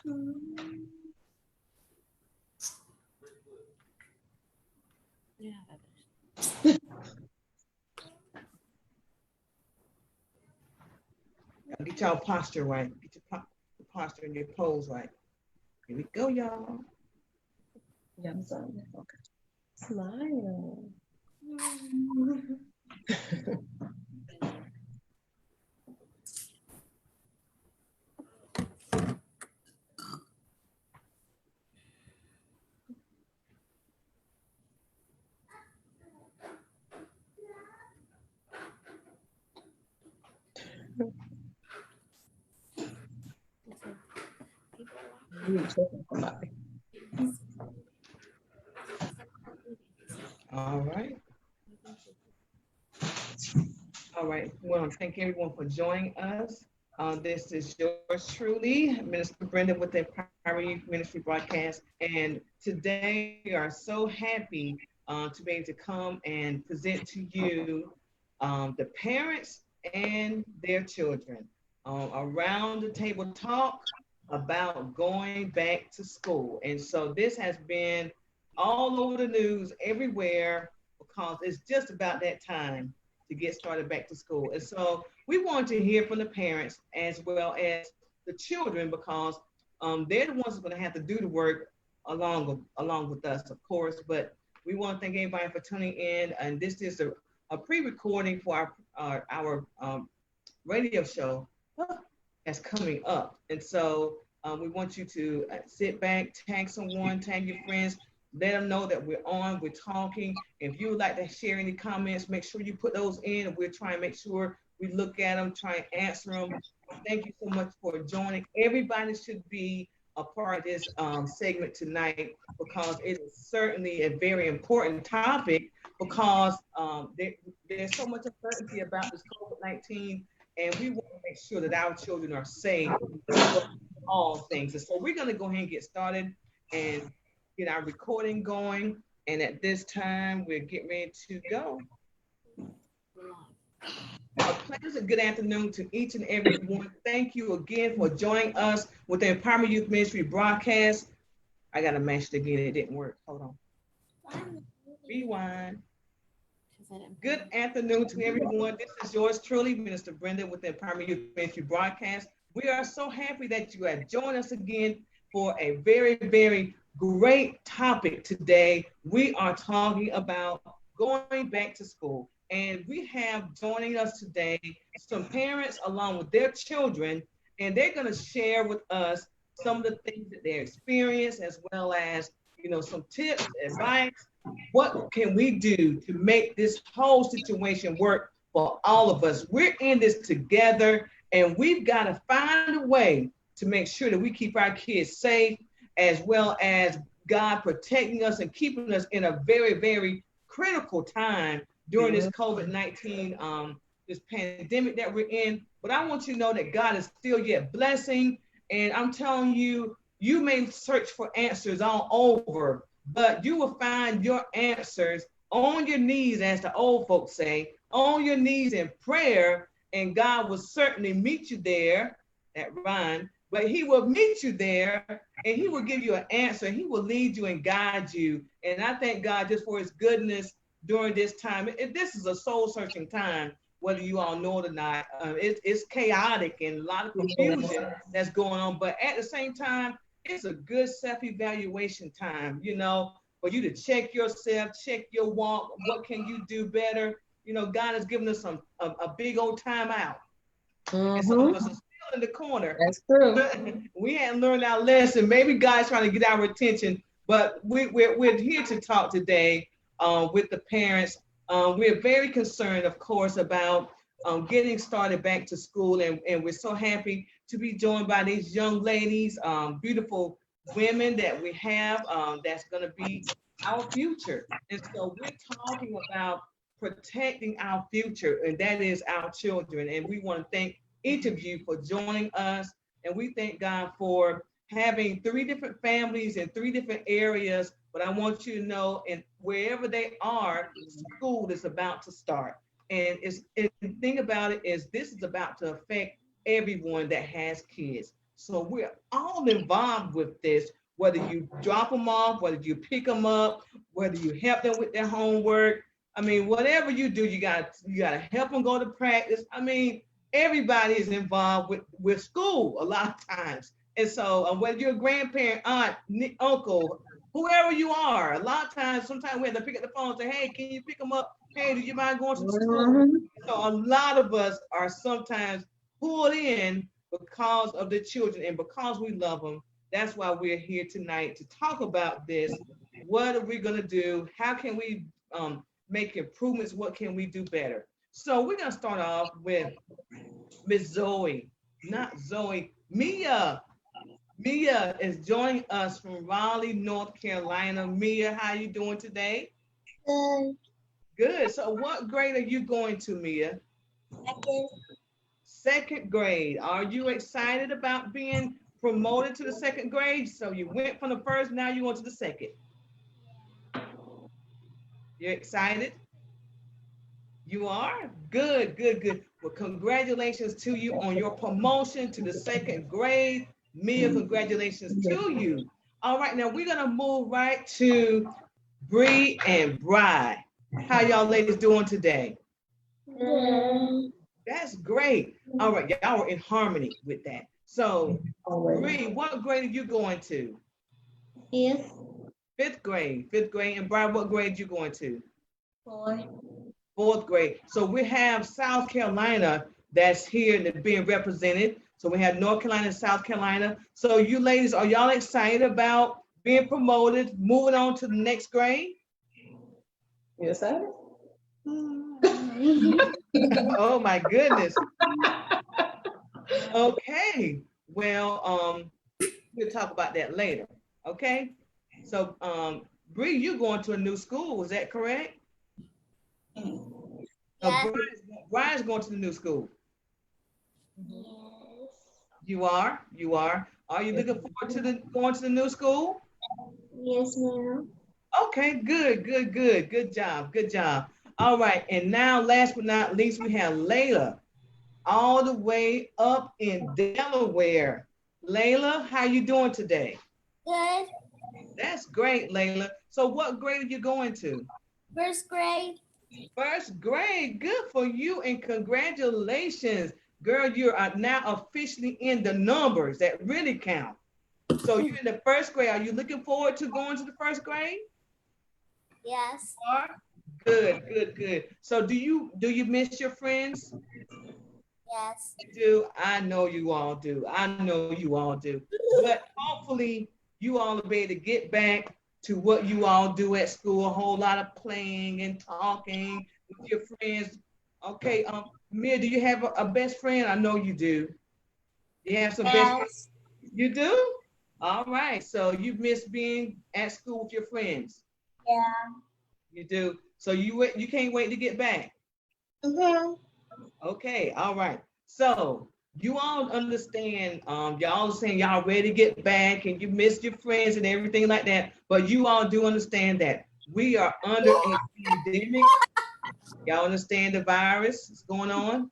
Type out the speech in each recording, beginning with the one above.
Yeah. Get y'all posture right. Get your posture and your pose right. Here we go, y'all. Yum's on. Okay. Smile. You choking somebody. All right. All right. We want to thank everyone for joining us. This is yours truly, Minister Brenda with the Empower Youth Ministry broadcast. And today we are so happy to be able to come and present to you the parents and their children around the table talk about going back to school. And so this has been all over the news everywhere because it's just about that time to get started back to school. And so we want to hear from the parents as well as the children because they're the ones who are going to have to do the work along with us, of course. But we want to thank everybody for tuning in. And this is a pre-recording for our radio show that's coming up. And so we want you to sit back, tag someone, tag your friends, let them know that we're on, we're talking. If you would like to share any comments, make sure you put those in and we'll try and make sure we look at them, try and answer them. Thank you so much for joining. Everybody should be a part of this segment tonight because it is certainly a very important topic because there's so much uncertainty about this COVID-19 and we want to make sure that our children are safe for all things. And so we're going to go ahead and get started and get our recording going. And at this time, we're getting ready to go. A pleasant good afternoon to each and every one. Thank you again for joining us with the Empowerment Youth Ministry broadcast. I got to mash it again. It didn't work. Hold on. Rewind. Good afternoon to everyone. This is yours truly, Minister Brenda with the Empowerment Youth Ministry broadcast. We are so happy that you have joined us again for a very, very great topic today. We are talking about going back to school. And we have joining us today some parents along with their children, and they're going to share with us some of the things that they experience as well as, some tips, advice. What can we do to make this whole situation work for all of us? We're in this together, and we've got to find a way to make sure that we keep our kids safe, as well as God protecting us and keeping us in a very, very critical time during this COVID-19, this pandemic that we're in. But I want you to know that God is still yet blessing. And I'm telling you, you may search for answers all over, but you will find your answers on your knees, as the old folks say, on your knees in prayer, and God will certainly meet you there. That rhyme. But he will meet you there and he will give you an answer. He will lead you and guide you. And I thank God just for his goodness during this time. This is a soul searching time, whether you all know it or not. It's chaotic and a lot of confusion that's going on. But at the same time, it's a good self-evaluation time, for you to check yourself, check your walk. What can you do better? God has given us a big old time out. And some of us are still in the corner. That's true. We hadn't learned our lesson. Maybe God's trying to get our attention, but we're here to talk today with the parents. We're very concerned, of course, about getting started back to school, and we're so happy to be joined by these young ladies, beautiful women that we have that's going to be our future. And so we're talking about protecting our future, and that is our children. And we want to thank each of you for joining us. And we thank God for having 3 different families in 3 different areas. But I want you to know, and wherever they are, school is about to start. And the thing about it is this is about to affect everyone that has kids. So we're all involved with this, whether you drop them off, whether you pick them up, whether you help them with their homework. I mean, whatever you do, you gotta help them go to practice. I mean, everybody is involved with school a lot of times. And so whether you're a grandparent, aunt, uncle, whoever you are, a lot of times, sometimes we have to pick up the phone and say, hey, can you pick them up? Hey, do you mind going to school? So a lot of us are sometimes pulled in because of the children and because we love them. That's why we're here tonight to talk about this. What are we gonna do? How can we make improvements? What can we do better? So we're gonna start off with Miss Zoe, not Zoe, Mia. Mia is joining us from Raleigh, North Carolina. Mia, how you doing today? Good. Good. So what grade are you going to, Mia? Second. Second grade. Are you excited about being promoted to the second grade? So you went from the first, now you went to the second. You're excited? You are? Good, good, good. Well, congratulations to you on your promotion to the second grade. Mia, congratulations to you. All right, now we're gonna move right to Bree and Bri. How y'all ladies doing today? Good. That's great. All right, y'all are in harmony with that. So, Bree, what grade are you going to? Fifth. Fifth grade. Fifth grade. And Brian, what grade you going to? Fourth. Fourth grade. So we have South Carolina that's here and being represented. So we have North Carolina and South Carolina. So you ladies, are y'all excited about being promoted, moving on to the next grade? You excited? Oh my goodness. Okay. Well, we'll talk about that later. Okay. So, Bree, you're going to a new school. Is that correct? Yes. Brian's going to the new school. Yes. You are. You are. Are you looking forward to going to the new school? Yes, ma'am. Okay. Good. Good. Good. Good job. Good job. All right. And now, last but not least, we have Layla, all the way up in Delaware. Layla, how you doing today? Good. That's great, Layla. So what grade are you going to? First grade. First grade. Good for you and congratulations. Girl, you are now officially in the numbers that really count. So you're in the first grade. Are you looking forward to going to the first grade? Yes. You are? Good, good, good. So do you miss your friends? Yes. You do. I know you all do. I know you all do. But hopefully you all will be able to get back to what you all do at school, a whole lot of playing and talking with your friends. Okay, Mia, do you have a best friend? I know you do. You have some best friends? Yes. You do? All right. So you miss being at school with your friends. Yeah. You do. So you can't wait to get back. Mm-hmm. Okay, all right. So you all understand, y'all saying y'all ready to get back and you missed your friends and everything like that, but you all do understand that we are under a pandemic. Y'all understand the virus is going on?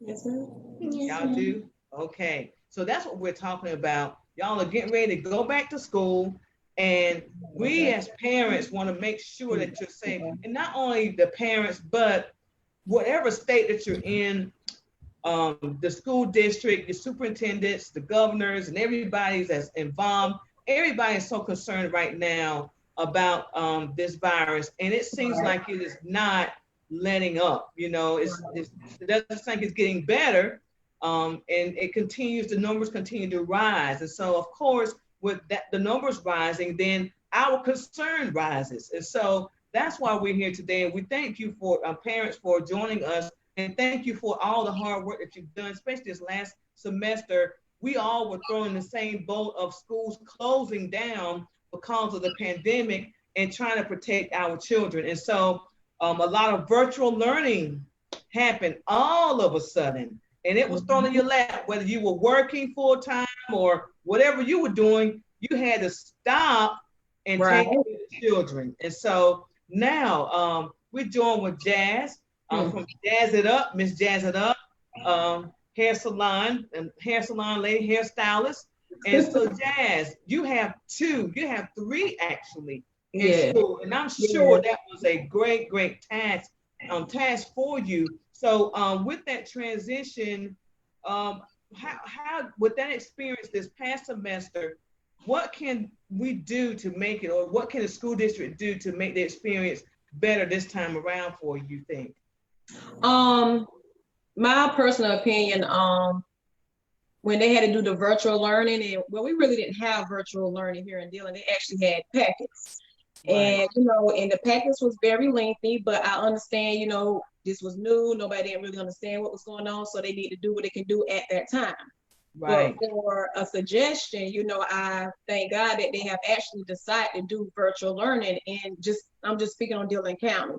Yes, ma'am. Y'all do? Okay. So that's what we're talking about. Y'all are getting ready to go back to school. And we as parents want to make sure that you're safe. And not only the parents, but whatever state that you're in, the school district, the superintendents, the governors, and everybody that's involved, everybody is so concerned right now about this virus. And it seems like it is not letting up. You know, it doesn't seem like it's getting better. And it continues, the numbers continue to rise. And so, of course, with that, the numbers rising, then our concern rises. And so that's why we're here today. And we thank you for parents for joining us. And thank you for all the hard work that you've done, especially this last semester. We all were thrown in the same boat of schools closing down because of the pandemic and trying to protect our children. And so a lot of virtual learning happened all of a sudden. And it was thrown in your lap, whether you were working full time or whatever you were doing, you had to stop and take care of the children. And so now we're joined with Jazz from Jazz It Up, Miss Jazz It Up. hair salon lady, hairstylist. And so Jazz, you have three actually in Yeah. school. And I'm sure that was a great task for you. So with that transition, how with that experience this past semester, what can we do to make it, or what can the school district do to make the experience better this time around for you think? My personal opinion, when they had to do the virtual learning, and well, we really didn't have virtual learning here in Dillon. They actually had packets. Right. And, and the packets was very lengthy, but I understand, this was new. Nobody didn't really understand what was going on. So they need to do what they can do at that time. Right. But for a suggestion, I thank God that they have actually decided to do virtual learning, and I'm just speaking on Dillon County.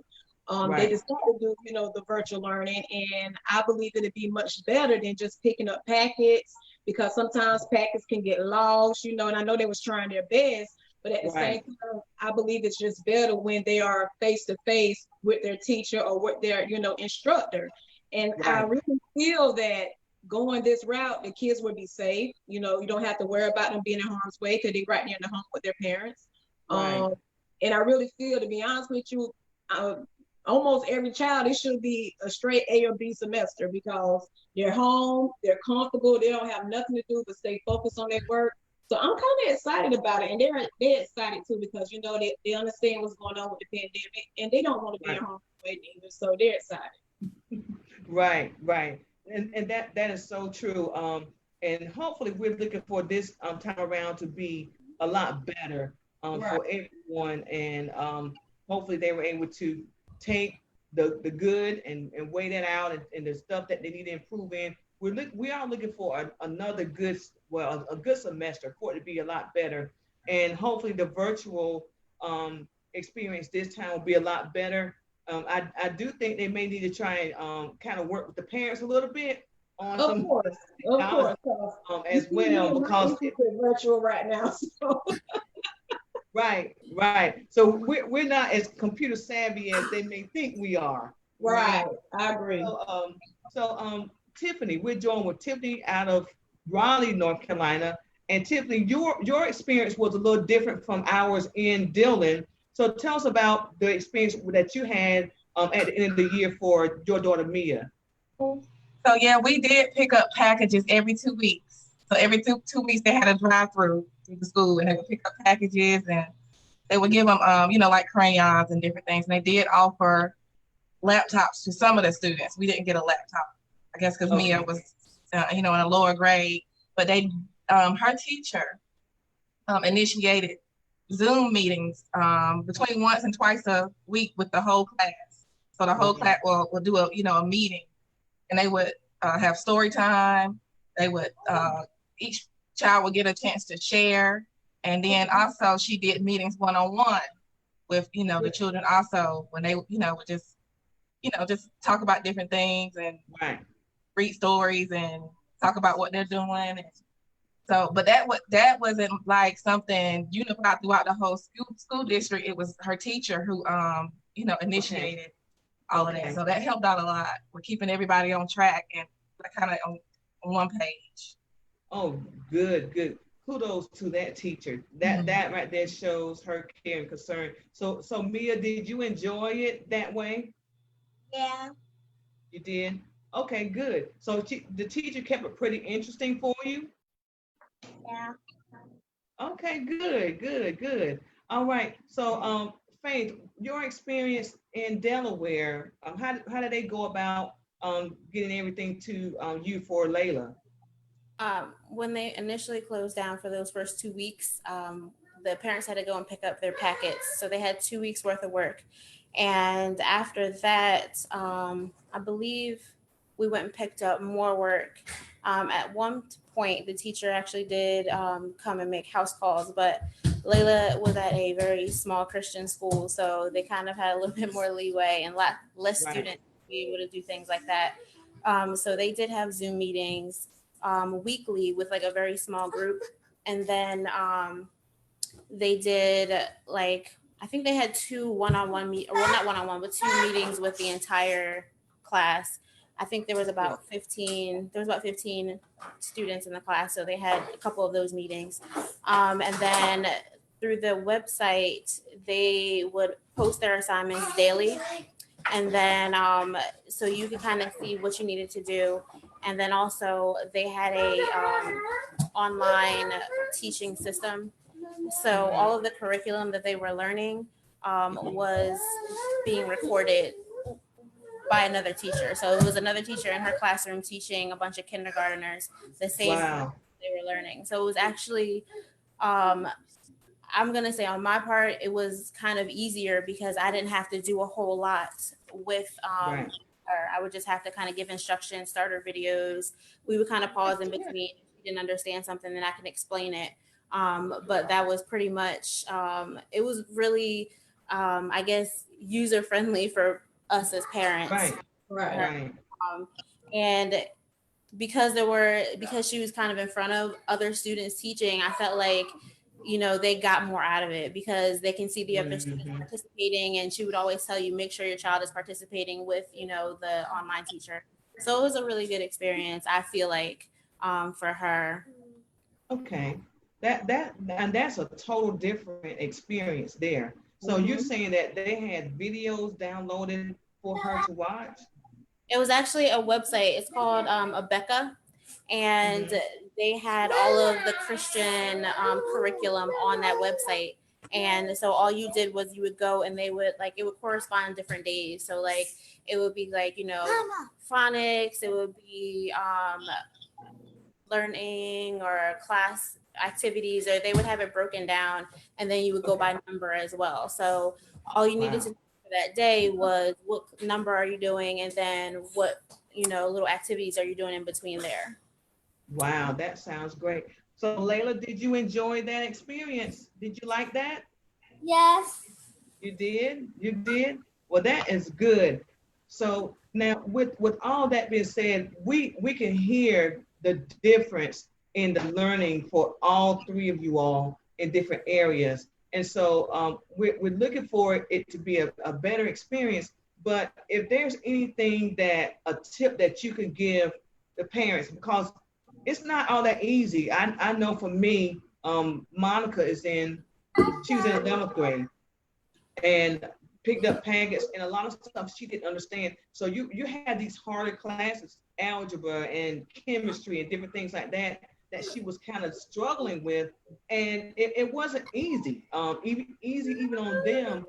They decided to do, the virtual learning, and I believe it'd be much better than just picking up packets, because sometimes packets can get lost, and I know they was trying their best, but at the same time, I believe it's just better when they are face to face with their teacher or with their, instructor. And I really feel that going this route, the kids would be safe. You don't have to worry about them being in harm's way because they're right near the home with their parents. And I really feel, to be honest with you, almost every child, it should be a straight A or B semester, because they're home, they're comfortable, they don't have nothing to do but stay focused on their work. So I'm kind of excited about it, and they're excited too, because they understand what's going on with the pandemic, and they don't want to be at home either. So they're excited. Right. And that is so true. And hopefully we're looking for this time around to be a lot better for everyone. And hopefully they were able to take the good and weigh that out, and the stuff that they need to improve in. We are looking for another good semester, for it to be a lot better. And hopefully the virtual experience this time will be a lot better. I do think they may need to try and kind of work with the parents a little bit on of course, as well, because virtual right now. So. Right. So we're not as computer savvy as they may think we are. Right. I agree. So Tiffany, we're joined with Tiffany out of Raleigh, North Carolina. And Tiffany, your experience was a little different from ours in Dillon. So tell us about the experience that you had at the end of the year for your daughter, Mia. So yeah, we did pick up packages every 2 weeks. So every two weeks they had a drive-through to the school, and they would pick up packages, and they would give them, like crayons and different things. And they did offer laptops to some of the students. We didn't get a laptop, I guess, because Mia was, in a lower grade. But her teacher initiated Zoom meetings between once and twice a week with the whole class. So the whole class will do a meeting, and they would have story time. They would each child would get a chance to share, and then also she did meetings one-on-one with the children also, when they would just talk about different things and read stories and talk about what they're doing. So, but that wasn't like something unified throughout the whole school district. It was her teacher who initiated all of that. So that helped out a lot. We're keeping everybody on track and kind of on one page. Oh, good. Kudos to that teacher. That right there shows her care and concern. So Mia, did you enjoy it that way? Yeah. You did? Okay, good. So the teacher kept it pretty interesting for you? Yeah. Okay, good. All right. So Faith, your experience in Delaware, how did they go about getting everything to you for Layla? When they initially closed down for those first 2 weeks, the parents had to go and pick up their packets. So they had 2 weeks worth of work. And after that, I believe we went and picked up more work. At one point, the teacher actually did come and make house calls, but Layla was at a very small Christian school, so they kind of had a little bit more leeway and less students to be able to do things like that. So they did have Zoom meetings weekly with like a very small group. And then they did I think they had two one-on-one not one-on-one, but two meetings with the entire class I think there was about 15 students in the class, so they had a couple of those meetings. And then through the website, they would post their assignments daily. And then so you could kind of see what you needed to do. And then also they had a online teaching system. So all of the curriculum that they were learning was being recorded by another teacher. So it was another teacher in her classroom teaching a bunch of kindergartners the same Wow. they were learning. So it was actually, I'm going to say on my part, it was kind of easier because I didn't have to do a whole lot with Right. her. I would just have to kind of give instructions, starter videos. We would kind of pause in That's good. between. If you didn't understand something, then I can explain it. But that was pretty much, it was really, I guess, user friendly for us as parents. Right. Right. Right. And because she was kind of in front of other students teaching, I felt like, you know, they got more out of it because they can see the other students participating, and she would always tell you, make sure your child is participating with, you know, the online teacher. So it was a really good experience, I feel like, for her. Okay. And that's a total different experience there. So you're saying that they had videos downloaded for her to watch? It was actually a website. It's called Abeka, and they had all of the Christian curriculum on that website. And so all you did was you would go and they would like, it would correspond on different days. So like it would be like, you know, phonics, it would be learning or class activities, or they would have it broken down, and then you would go by number as well. So all you needed to do for that day was what number are you doing, and then what, you know, little activities are you doing in between there. Wow, that sounds great. So Layla, did you enjoy that experience? Did you like that? Yes. You did? You did? Well, that is good. So now with all that being said, we can hear the difference in the learning for all three of you all in different areas. And so we're looking for it to be a better experience. But if there's anything a tip that you can give the parents, because it's not all that easy. I know for me, Monica she was in 11th grade and picked up packets, and a lot of stuff she didn't understand. So you had these harder classes, algebra and chemistry and different things like that she was kind of struggling with, and it wasn't easy, even on them.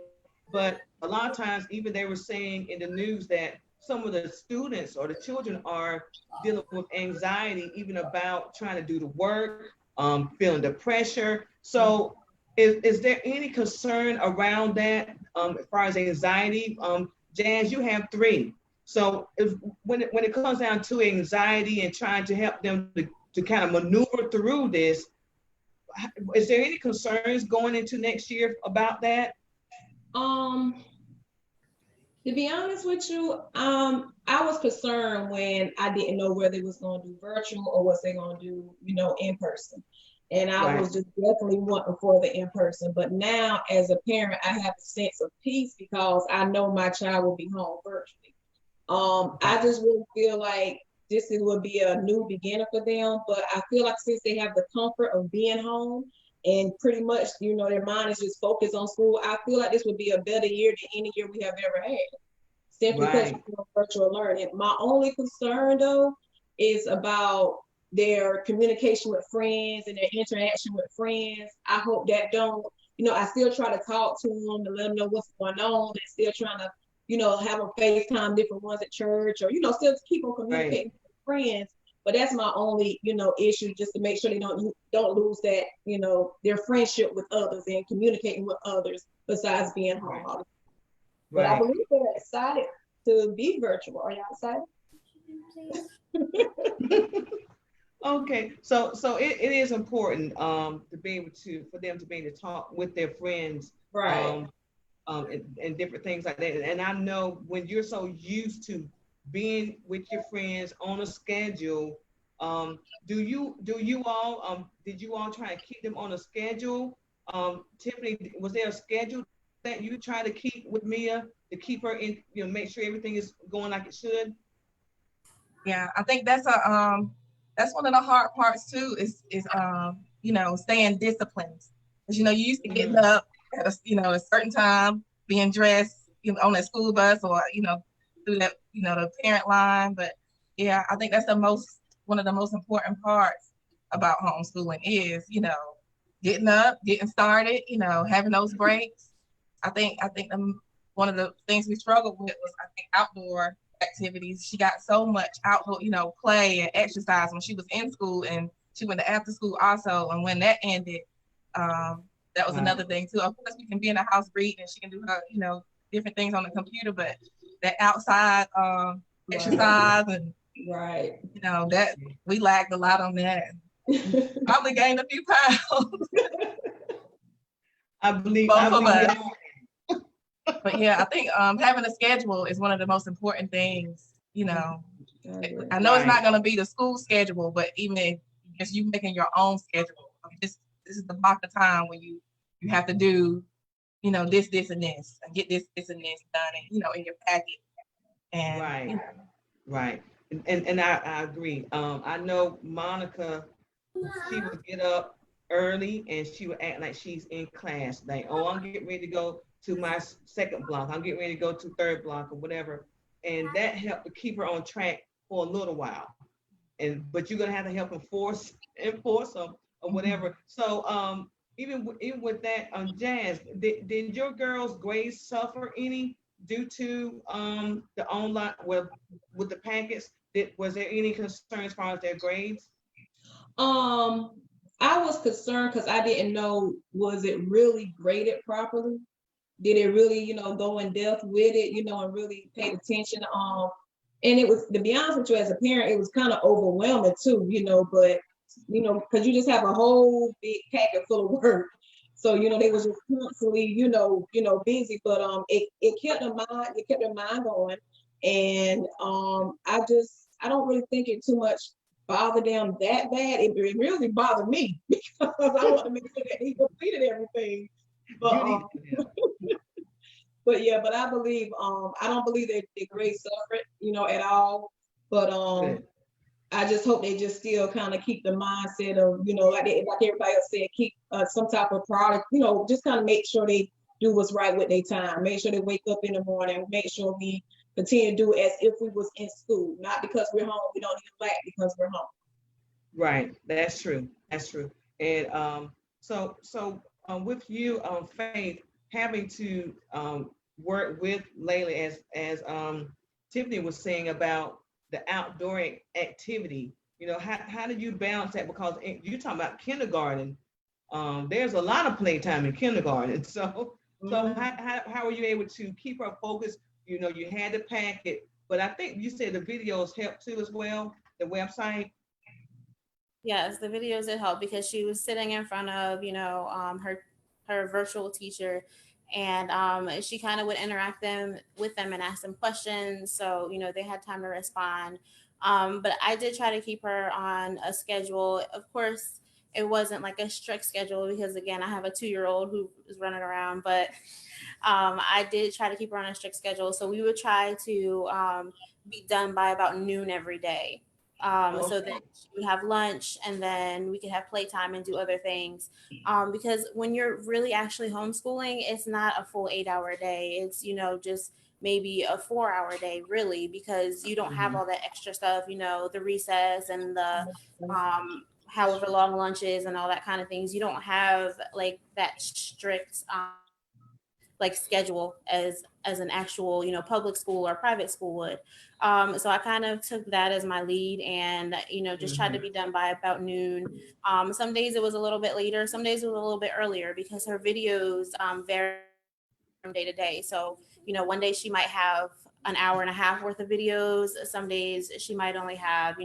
But a lot of times, even they were saying in the news that some of the students or the children are dealing with anxiety, even about trying to do the work, feeling the pressure. So is there any concern around that as far as anxiety? Jazz, you have 3. So when it comes down to anxiety and trying to help them to kind of maneuver through this, is there any concerns going into next year about that? To be honest with you, I was concerned when I didn't know whether it was going to do virtual or was they going to do, you know, in person. And I was just definitely wanting for the in person. But now as a parent, I have a sense of peace because I know my child will be home virtually. I just really feel like this will be a new beginning for them. But I feel like since they have the comfort of being home and pretty much, you know, their mind is just focused on school, I feel like this would be a better year than any year we have ever had. Simply because of virtual learning. My only concern though is about their communication with friends and their interaction with friends. I hope that don't, you know, I still try to talk to them to let them know what's going on, and still trying to, you know, have them FaceTime different ones at church, or, you know, still keep on communicating with friends. But that's my only, you know, issue, just to make sure they don't lose that, you know, their friendship with others and communicating with others besides being home. But I believe they're excited to be virtual. Are y'all excited? Okay, so it is important to be able for them to be able to talk with their friends, and different things like that. And I know when you're so used to being with your friends on a schedule, did you all try to keep them on a schedule? Tiffany, was there a schedule that you try to keep with Mia to keep her in, you know, make sure everything is going like it should? Yeah, I think that's one of the hard parts too, is staying disciplined. Because you used to getting up at a certain time, being dressed, on that school bus, or through that, the parent line. But yeah, I think that's one of the most important parts about homeschooling is, getting up, getting started, having those breaks. I think one of the things we struggled with was, I think, outdoor activities. She got so much outdoor, play and exercise when she was in school, and she went to after school also. And when that ended, that was another thing too. Of course, we can be in the house reading, and she can do her, different things on the computer, but that outside exercise and right, that we lagged a lot on that. Probably gained a few pounds. I believe both of us. But yeah, I think having a schedule is one of the most important things. I know it's not going to be the school schedule, but even if just you making your own schedule, this is the block of time when you have to do, this, and this, and get this, and this done, and in your packet. And right. And I agree. I know Monica, she would get up early and she would act like she's in class. Like, oh, I'm getting ready to go to my second block. I'm getting ready to go to third block or whatever. And that helped to keep her on track for a little while. But you're gonna have to help enforce them or whatever. So even with that, Jazz, did your girls' grades suffer any due to the online with the packets? Was there any concern as far as their grades? I was concerned because I didn't know, was it really graded properly? Did it really, go in depth with it, and really pay attention? And it was, to be honest with you, as a parent, it was kind of overwhelming too, but because you just have a whole big packet full of work. So, they was just constantly, busy, but it kept their mind going. And I don't really think it too much bothered them that bad. It really bothered me because I want to make sure that he completed everything. But but I believe I don't believe that the grades suffered, at all. But I just hope they just still kind of keep the mindset of, like everybody else said, keep some type of product, just kind of make sure they do what's right with their time. Make sure they wake up in the morning. Make sure we continue to do as if we was in school, not because we're home. We don't need black because we're home. Right, that's true. And so with you, Faith, having to work with Layla, as Tiffany was saying about the outdoor activity, how do you balance that? Because you're talking about kindergarten. There's a lot of playtime in kindergarten. So how are you able to keep her focused? You had the packet, but I think you said the videos help too as well, the website. Yes, the videos did help because she was sitting in front of, her virtual teacher, and she kind of would interact with them and ask them questions. So, they had time to respond. But I did try to keep her on a schedule. Of course, it wasn't like a strict schedule because, again, I have a 2-year-old who is running around, but I did try to keep her on a strict schedule. So we would try to be done by about noon every day. So that she would have lunch and then we could have playtime and do other things. Because when you're really actually homeschooling, it's not a full 8-hour day. It's, just maybe a 4-hour day really, because you don't have all that extra stuff, the recess and the however long lunches and all that kind of things. You don't have like that strict like schedule as an actual, public school or private school would. So I kind of took that as my lead and, just tried to be done by about noon. Some days it was a little bit later, some days it was a little bit earlier because her videos vary from day to day. So, one day she might have an hour and a half worth of videos. Some days she might only have,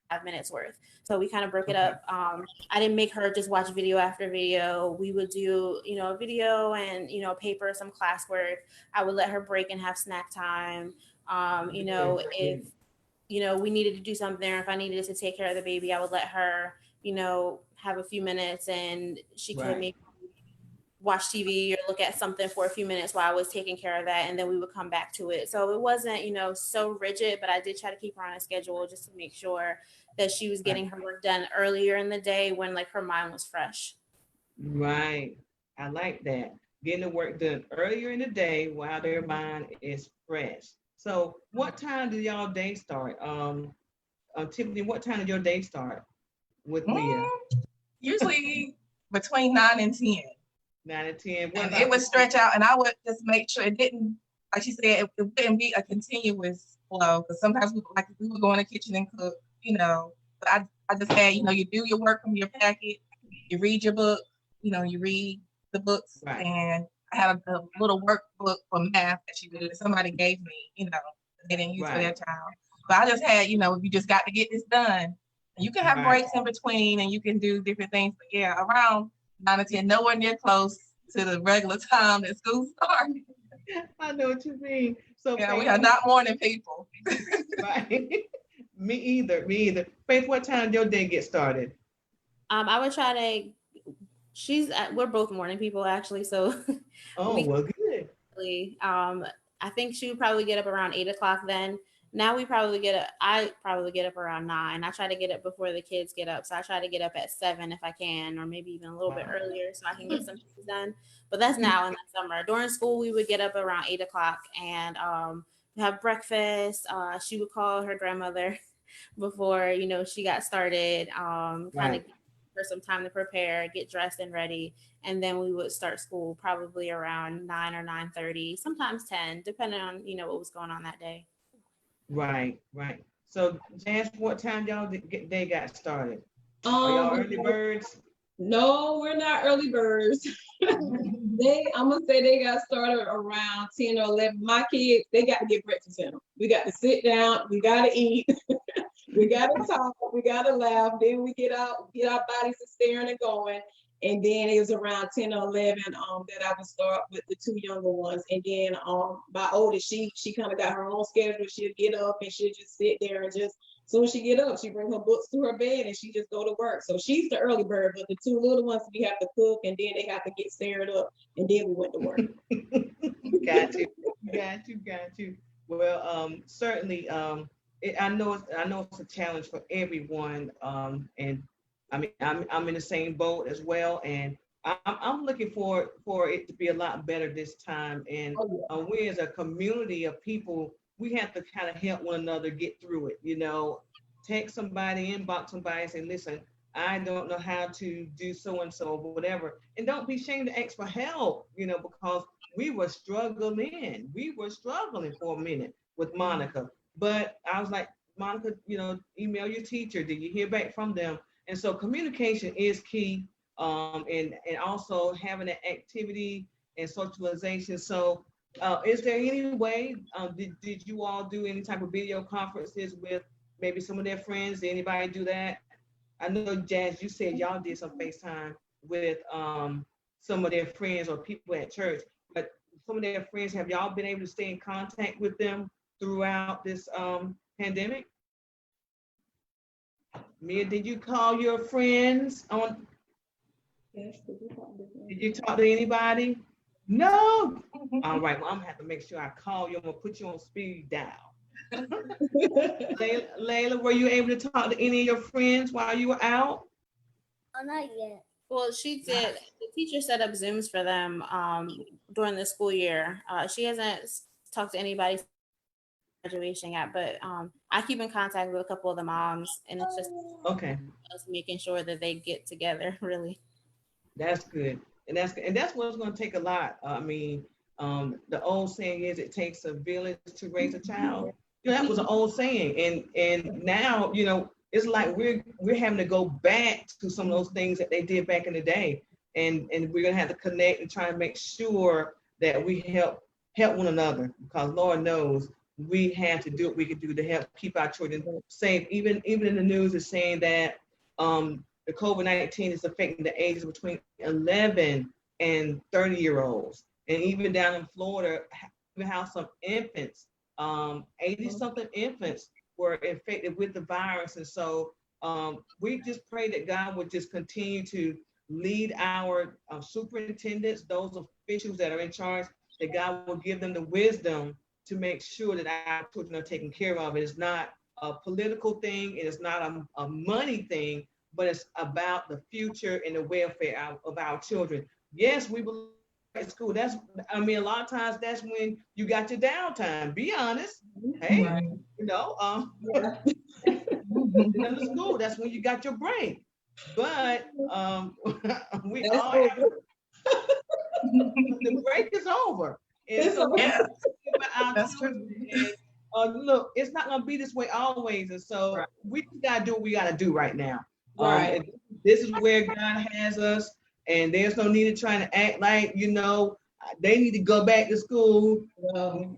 5 minutes worth. So we kind of broke it up. I didn't make her just watch video after video. We would do, a video and, paper, some classwork. I would let her break and have snack time. If, we needed to do something, or if I needed to take care of the baby, I would let her, have a few minutes and she could maybe watch TV or look at something for a few minutes while I was taking care of that, and then we would come back to it. So it wasn't, so rigid, but I did try to keep her on a schedule just to make sure that she was getting her work done earlier in the day when like her mind was fresh. Right. I like that. Getting the work done earlier in the day while their mind is fresh. So what time do y'all day start? Tiffany, what time did your day start with Leah? Usually between 9 and 10. 9 and 10. And it would stretch out, and I would just make sure it didn't, like she said, it wouldn't be a continuous flow. Because sometimes we would go in the kitchen and cook, But I just had, you do your work from your packet, you read your book, you read the books, Right. And I had a little workbook for math that she did. Somebody gave me, they didn't use for their child. But I just had, you just got to get this done. You can have breaks in between, and you can do different things. But yeah, around 9 or 10, nowhere near close to the regular time that school started. I know what you mean. So yeah, we are not morning people. Right. Me either. Faith, what time did your day get started? I would try to. We're both morning people actually, so. Oh, well, good. I think she would probably get up around 8 o'clock then. Now I probably get up around 9. I try to get up before the kids get up. So I try to get up at 7 if I can, or maybe even a little bit earlier so I can get some things done. But that's now in the summer. During school, we would get up around 8 o'clock and have breakfast. She would call her grandmother before, she got started, kind of for some time to prepare, get dressed and ready. And then we would start school probably around 9 or 9:30, sometimes 10, depending on, what was going on that day. Right. So, Jazz, what time y'all day got started? Are y'all early birds? No, we're not early birds. I'm gonna say they got started around 10 or 11. My kids, they got to get breakfast in them. We got to sit down, we got to eat, we got to talk, we got to laugh. Then we get our bodies to staring and going. And then it was around 10 or 11 that I would start with the two younger ones. And then my oldest, she kind of got her own schedule. She'll get up and she'll just sit there and just, as soon as she get up, she bring her books to her bed and she just go to work. So she's the early bird, but the two little ones, we have to cook and then they have to get stirred up and then we went to work. Got you. Well, certainly, I know it's a challenge for everyone, and I mean, I'm in the same boat as well, and I'm looking for it to be a lot better this time. And we as a community of people, we have to kind of help one another get through it. Text somebody, inbox somebody, and say, listen, I don't know how to do so and so, whatever. And don't be ashamed to ask for help, because we were struggling. We were struggling for a minute with Monica, but I was like, Monica, email your teacher. Did you hear back from them? And so communication is key, and also having an activity and socialization. So is there any way, did you all do any type of video conferences with maybe some of their friends? Did anybody do that? I know, Jazz, you said y'all did some FaceTime with some of their friends or people at church, but some of their friends, have y'all been able to stay in contact with them throughout this pandemic? Mia, did you call your friends on? Yes, did you talk to anybody? No. All right. Well, I'm gonna have to make sure I call you. I'm gonna put you on speed dial. Layla, were you able to talk to any of your friends while you were out? Oh, not yet. Well, she did. The teacher set up Zooms for them during the school year. She hasn't talked to anybody graduation yet, but I keep in contact with a couple of the moms, and it's just making sure that they get together. Really, that's good, and that's what's going to take a lot. I mean, the old saying is, it takes a village to raise a child. That was an old saying, and now it's like we're having to go back to some of those things that they did back in the day, and we're gonna have to connect and try and make sure that we help one another, because Lord knows we have to do what we can do to help keep our children safe. Even in the news is saying that the COVID-19 is affecting the ages between 11 and 30-year-olds, and even down in Florida, we have some infants, 80-something infants were infected with the virus. And so we just pray that God would just continue to lead our superintendents, those officials that are in charge, that God will give them the wisdom to make sure that our children are taken care of. It is not a political thing. It is not a money thing, but it's about the future and the welfare of our children. Yes, we believe at school. A lot of times that's when you got your downtime. Be honest. Hey, Right. The school, that's when you got your break. But we That's all over. have the break is over. And It's so over. Yeah. our That's children, and, look, it's not gonna be this way always. And so Right. we gotta do what we gotta do right now. Right. And this is where God has us, and there's no need of trying to act like, they need to go back to school. No.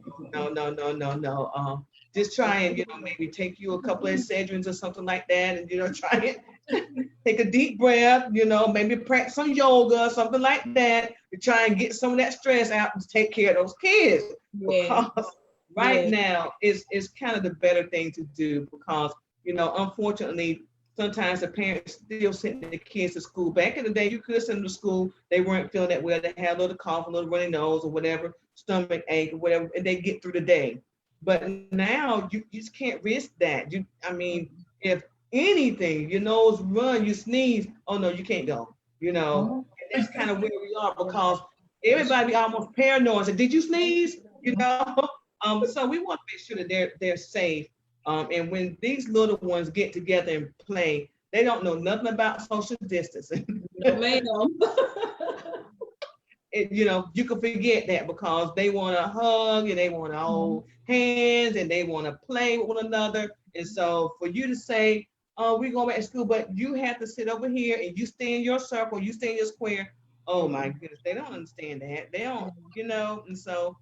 Just try and, maybe take you a couple of Excedrins or something like that, and, try and take a deep breath, maybe practice some yoga or something like that to try and get some of that stress out and take care of those kids. Yeah. Because right now is kind of the better thing to do, because, unfortunately, sometimes the parents still sending the kids to school. Back in the day, you could send them to school. They weren't feeling that well. They had a little cough, a little runny nose or whatever, stomach ache or whatever, and they get through the day. But now you just can't risk that. If anything, your nose run, you sneeze, oh no, you can't go. And that's kind of where we are, because everybody almost paranoid. Said, did you sneeze? So we want to make sure that they're safe. And when these little ones get together and play, they don't know nothing about social distancing. No, ma'am. You can forget that, because they want to hug and they want to hold hands and they want to play with one another. And so for you to say, oh, we're going back to school, but you have to sit over here and you stay in your circle, you stay in your square. Oh my goodness, they don't understand that. They don't, and so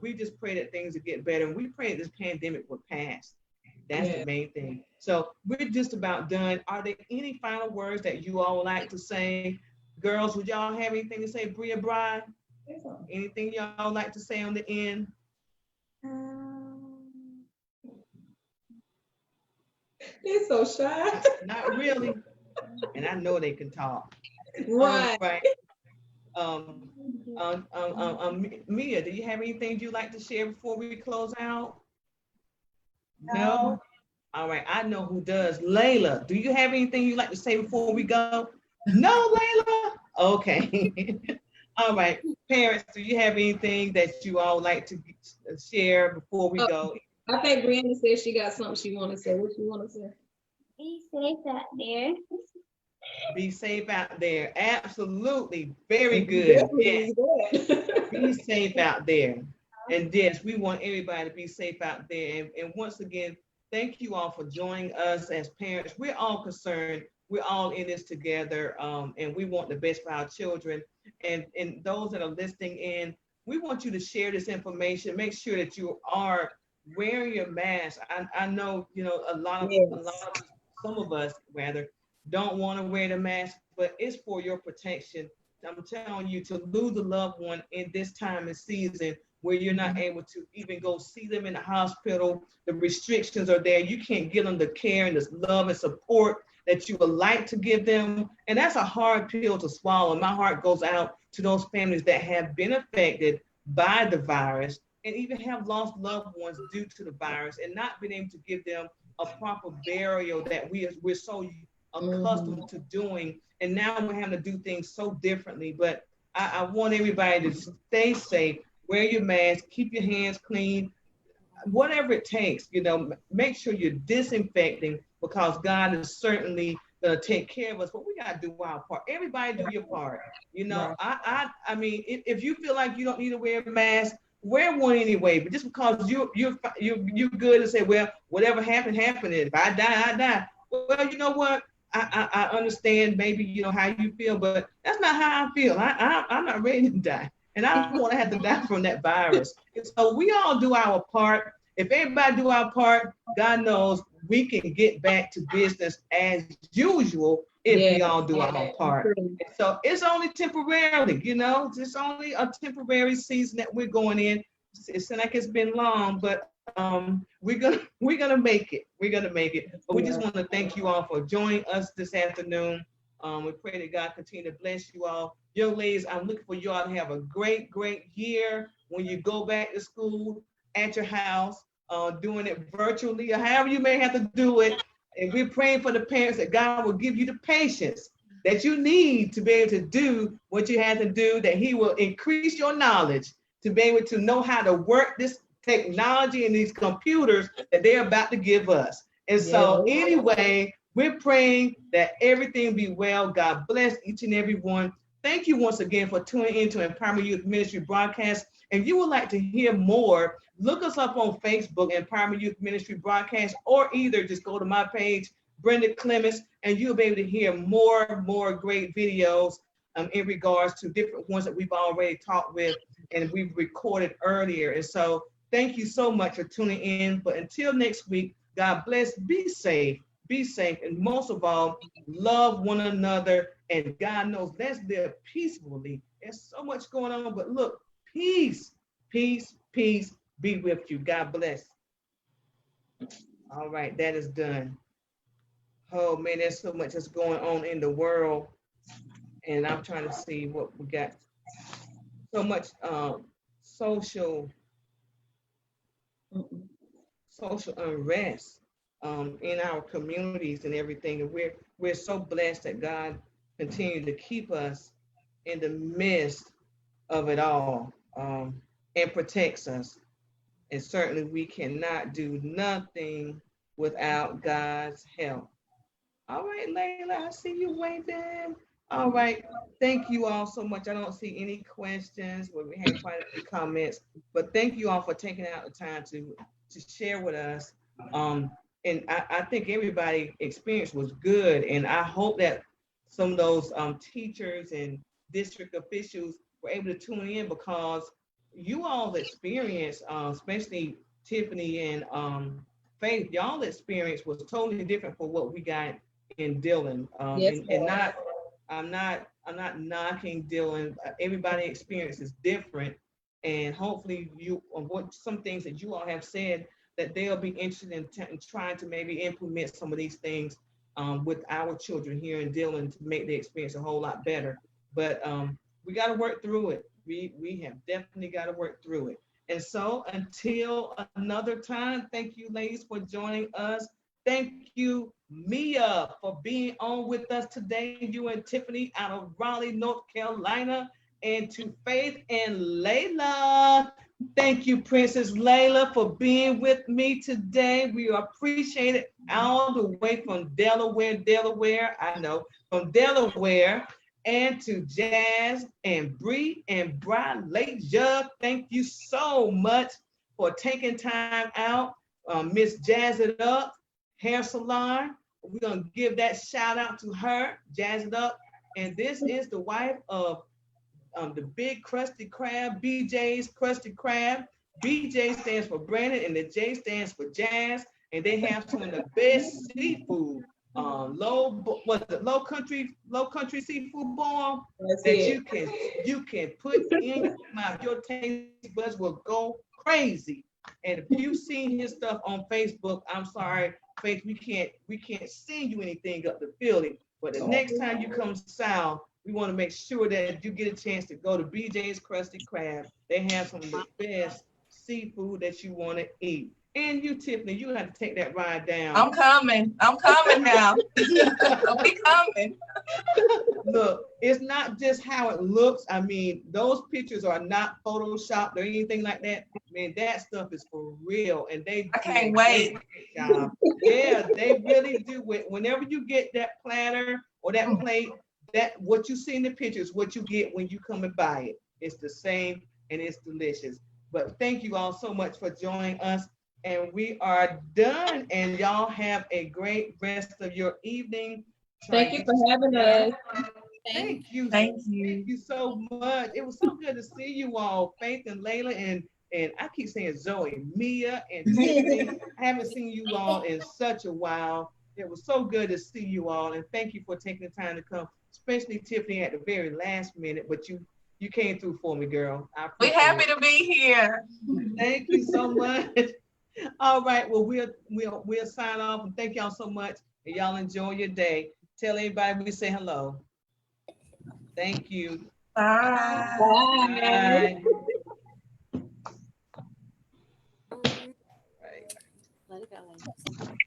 we just pray that things will get better. And we pray that this pandemic will pass. That's the main thing. So we're just about done. Are there any final words that you all would like to say? Girls, would y'all have anything to say? Bria, Bride, anything y'all like to say on the end? They're so shy. Not really. And I know they can talk. Right. Mia, do you have anything you'd like to share before we close out? No? All right, I know who does. Layla, do you have anything you'd like to say before we go? No, Layla? Okay. All right, parents, do you have anything that you all like to share before we go? I think Brianna said she got something she want to say. What you want to say? Be safe out there. Be safe out there. Absolutely. Very good. Yes. Be safe out there. And yes, we want everybody to be safe out there. And once again, thank you all for joining us as parents. We're all concerned. We're all in this together, and we want the best for our children. And those that are listening in, we want you to share this information. Make sure that you are wearing your mask. I know, some of us rather don't want to wear the mask, but it's for your protection. I'm telling you, to lose a loved one in this time and season where you're not able to even go see them in the hospital, the restrictions are there. You can't give them the care and the love and support that you would like to give them. And that's a hard pill to swallow. My heart goes out to those families that have been affected by the virus and even have lost loved ones due to the virus and not been able to give them a proper burial that we're so accustomed to doing. And now we're having to do things so differently. But I want everybody to stay safe, wear your mask, keep your hands clean, whatever it takes, make sure you're disinfecting, because God is certainly going to take care of us, but we got to do our part. Everybody do your part. I mean, if you feel like you don't need to wear a mask, wear one anyway. But just because you're good and say, well, whatever happened. If I die, I die. Well, you know what? I understand maybe, how you feel, but that's not how I feel. I'm not ready to die. And I don't want to have to die from that virus. And so we all do our part. If everybody do our part, God knows we can get back to business as usual if we all do our part. And so it's only temporarily, it's only a temporary season that we're going in. It seems like it's been long, but we're gonna make it. We're gonna make it. But we just want to thank you all for joining us this afternoon. We pray that God continue to bless you all. Young ladies, I'm looking for you all to have a great, great year when you go back to school at your house, doing it virtually or however you may have to do it. And we're praying for the parents that God will give you the patience that you need to be able to do what you have to do, that he will increase your knowledge to be able to know how to work this technology and these computers that they're about to give us. And so anyway, we're praying that everything be well. God bless each and every one. Thank you once again for tuning into Empowerment Youth Ministry broadcast. If you would like to hear more, look us up on Facebook, Empowerment Youth Ministry broadcast, or either just go to my page, Brenda Clements, and you'll be able to hear more great videos in regards to different ones that we've already talked with and we've recorded earlier. And so thank you so much for tuning in. But until next week, God bless, be safe, and most of all, love one another. And God knows, let's live peacefully. There's so much going on, but look, peace be with you. God bless. All right, that is done. Oh man, there's so much that's going on in the world, and I'm trying to see what we got. So much social unrest in our communities and everything, and we're so blessed that God continues to keep us in the midst of it all, and protects us. And certainly we cannot do nothing without God's help. All right, Layla, I see you waiting. All right, thank you all so much. I don't see any questions, but we had quite a few comments. But thank you all for taking out the time to share with us. And I think everybody's experience was good. And I hope that some of those teachers and district officials were able to tune in, because you all's experience, especially Tiffany and Faith, y'all experience was totally different from what we got in Dillon. And I'm not knocking Dillon. Everybody's experience is different, and hopefully some things that you all have said, that they'll be interested in trying to maybe implement some of these things with our children here in Dillon to make the experience a whole lot better. But we got to work through it. We have definitely got to work through it. And so until another time, thank you, ladies, for joining us. Thank you, Mia, for being on with us today. You and Tiffany out of Raleigh, North Carolina. And to Faith and Layla. Thank you, Princess Layla, for being with me today. We appreciate it, all the way from Delaware. I know, from Delaware. And to Jazz and Bree and Brian Lasia, thank you so much for taking time out. Miss Jazz It Up Hair Salon, we're gonna give that shout out to her, Jazz It Up. And this is the wife of the Big Krusty Krab, BJ's Krusty Krab. BJ stands for Brandon and the J stands for Jazz. And they have some of the best seafood. Low country seafood boil that you can put in your mouth. Your taste buds will go crazy. And if you've seen his stuff on Facebook, I'm sorry, Faith, we can't send you anything up to Philly. But the next time you come south, we want to make sure that you get a chance to go to BJ's Krusty Krab. They have some of the best seafood that you want to eat. And you, Tiffany, you have to take that ride down. I'm coming now. I'll be coming. Look, it's not just how it looks. I mean, those pictures are not photoshopped or anything like that. I mean, that stuff is for real. And I can't wait. Yeah, they really do. Whenever you get that platter or that plate, that what you see in the pictures, what you get when you come and buy it. It's the same and it's delicious. But thank you all so much for joining us. And we are done. And y'all have a great rest of your evening. Thank you for having us. Thank you. Thank you. Thank you so much. It was so good to see you all, Faith and Layla, and I keep saying Zoe, Mia, and Tiffany. I haven't seen you all in such a while. It was so good to see you all, and thank you for taking the time to come, especially Tiffany at the very last minute. But you came through for me, girl. We're happy to be here. Thank you so much. All right, well, we'll sign off, and thank y'all so much, and y'all enjoy your day. Tell everybody we say hello. Thank you. Bye. Bye. Let it go, ladies.